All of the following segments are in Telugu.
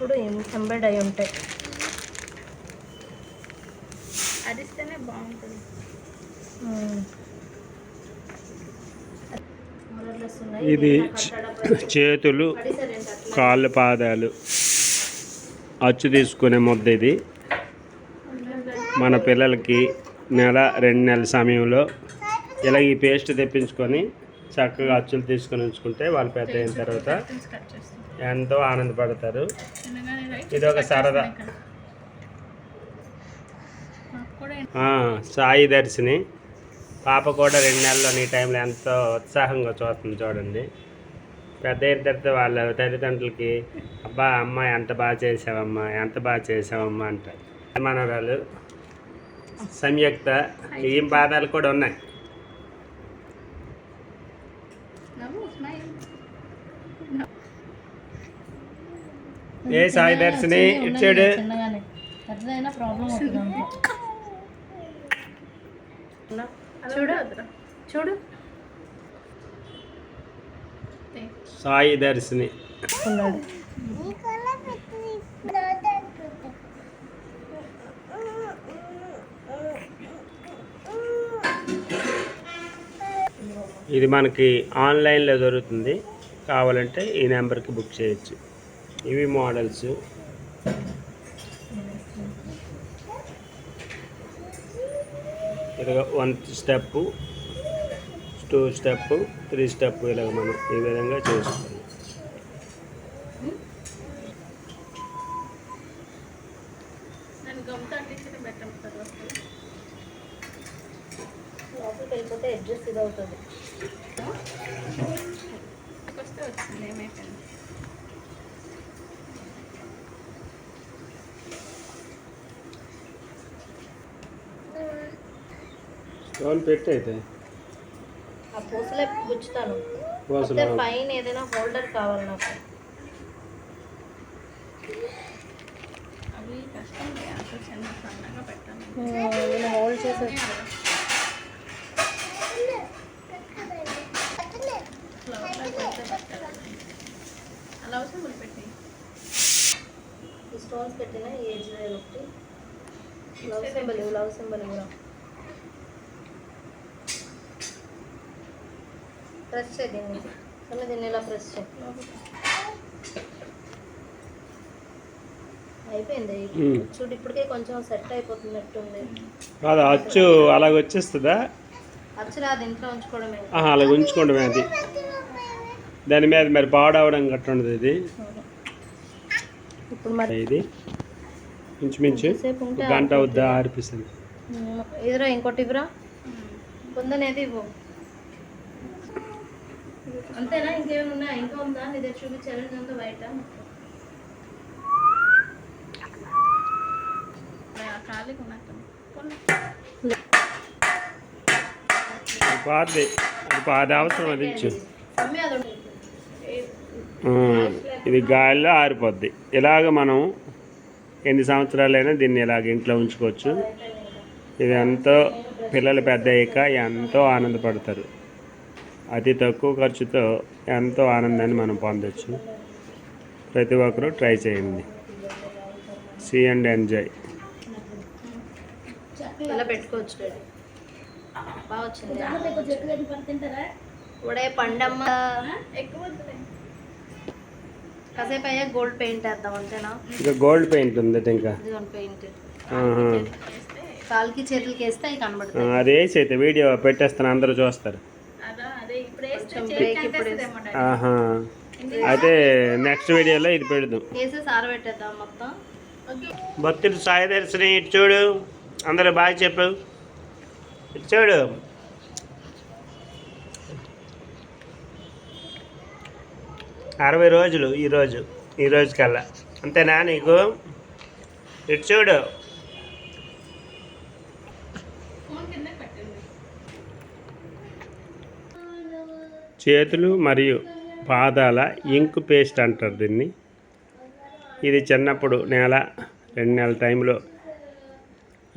ఎప్పుడు ఎంబెడ్ అయి ఉంటాయి. అదిస్తేనే బాగుంటుంది. ఇది చేతులు, కాళ్ళు, పాదాలు అచ్చు తీసుకునే ముద్ద. ఇది మన పిల్లలకి 1-2 నెలల సమయంలో ఇలా ఈ పేస్ట్ తెప్పించుకొని చక్కగా అచ్చులు తీసుకొని ఉంచుకుంటే వాళ్ళు పెద్ద అయిన తర్వాత ఎంతో ఆనందపడతారు. ఇది ఒక సరదా. సాయి దర్శిని పాప కూడా 2 నెలల్లో ఈ టైంలో ఎంతో ఉత్సాహంగా చూస్తుంది చూడండి. పెద్ద అయిన తర్వాత వాళ్ళ తల్లిదండ్రులకి అబ్బా అమ్మ ఎంత బాగా చేసావమ్మా, ఎంత బాగా చేసావమ్మా అంటారు. మనవరాలు సంయుక్త ఏం పాదాలు కూడా ఉన్నాయి. ఏ సాయి దర్శిని ఇచ్చాడు. చూడు చూడు సాయి దర్శిని ఇది మనకి ఆన్లైన్లో దొరుకుతుంది. కావాలంటే ఈ నెంబర్కి బుక్ చేయొచ్చు. ఇవి మోడల్స్. ఇలాగ 1 స్టెప్, 2 స్టెప్, 3 స్టెప్ ఇలాగ మనం ఈ విధంగా చేసుకోవాలి. లోపలికి అడ్జస్ట్ ఇది అవుతుంది. స్టోన్ పెట్టి అయితే ఆ పూసలే గుచ్చుతాను. పైన ఏదైనా హోల్డర్ కావాలి నాకు. అవి కష్టం సన్నగా పెట్టాను. హోల్డ్ చేసి అలా అవసరం పెట్టి ఈ స్టోన్స్ పెట్టిన ఏజ్ ఒకటి లవ్ సింబల్ కూడా ప్రెస్ చేయండి. దీన్ని ఇలా ప్రెస్ చేయండి. అయిపోయింది. చూడు ఇప్పటికే కొంచెం సెట్ అయిపోతున్నట్టుంది. కాదు అచ్చు అలాగ వచ్చేస్తుందా? అచ్చు రాదు, ఇంట్లో ఉంచుకోవడమే. అలాగ ఉంచుకోవడమే. అది దాని మీద మరి పాడవడం గట్ట ఉండదు. ఇది ఇప్పుడు మరి ఇది ఇంచుమించు గంట అవుద్దా ఆరిపిస్తుంది. ఎదురా ఇంకోటి ఇవ్వరా, పొందనేది ఇవ్వు. అంతేనా? ఇంకేమైనా ఉన్నాయా? ఇంకా ఉందా? నీ దగ్గర చూపించాలి. అంతా బయట పాది అది అవసరం. అది ఇచ్చు. ఇది గాలిలో ఆరిపోద్ది. ఇలాగ మనం ఎన్ని సంవత్సరాలైనా దీన్ని ఇలాగ ఇంట్లో ఉంచుకోవచ్చు. ఇది ఎంతో పిల్లలు పెద్ద అయ్యాక ఎంతో ఆనందపడతారు. అతి తక్కువ ఖర్చుతో ఎంతో ఆనందాన్ని మనం పొందొచ్చు. ప్రతి ఒక్కరూ ట్రై చేయండి. See and enjoy. ఇలా పెట్టుకోవచ్చు. బాగా వచ్చింది. ఉడే పండమ్మ కాసేపు అయ్యా గోల్డ్ పెయింట్ వేద్దాం. అంతేనా? ఇంకా గోల్డ్ పెయింట్ ఉంది. ఇంకా పెయింట్ కాలుకి చేతులకి వేస్తే అవి కనబడుతుంది. అది వేసి అయితే వీడియో పెట్టేస్తాను, అందరూ చూస్తారు. అయితే నెక్స్ట్ వీడియోలో ఇది పెడదాం. ఆరబెట్టేద్దాం మొత్తం. భక్తుడు సాయి దర్శిని ఇటు చూడు. అందరూ బాగా చెప్పు. ఇటు చూడు. అరవై రోజులు ఈ రోజు కల్లా. అంతేనా నీకు? ఇటు చూడు. చేతులు మరియు పాదాల ఇంక్ పేస్ట్ అంటారు దీన్ని. ఇది చిన్నప్పుడు 1-2 నెలల టైంలో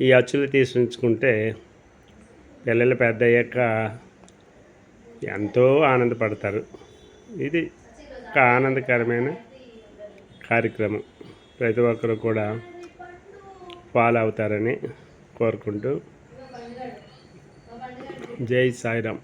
ఈ అచ్చులు తీసి ఉంచుకుంటే పిల్లలు పెద్ద అయ్యాక ఎంతో ఆనందపడతారు. ఇది ఒక ఆనందకరమైన కార్యక్రమం. ప్రతి ఒక్కరు కూడా ఫాలో అవుతారని కోరుకుంటూ జై సాయిరామ్.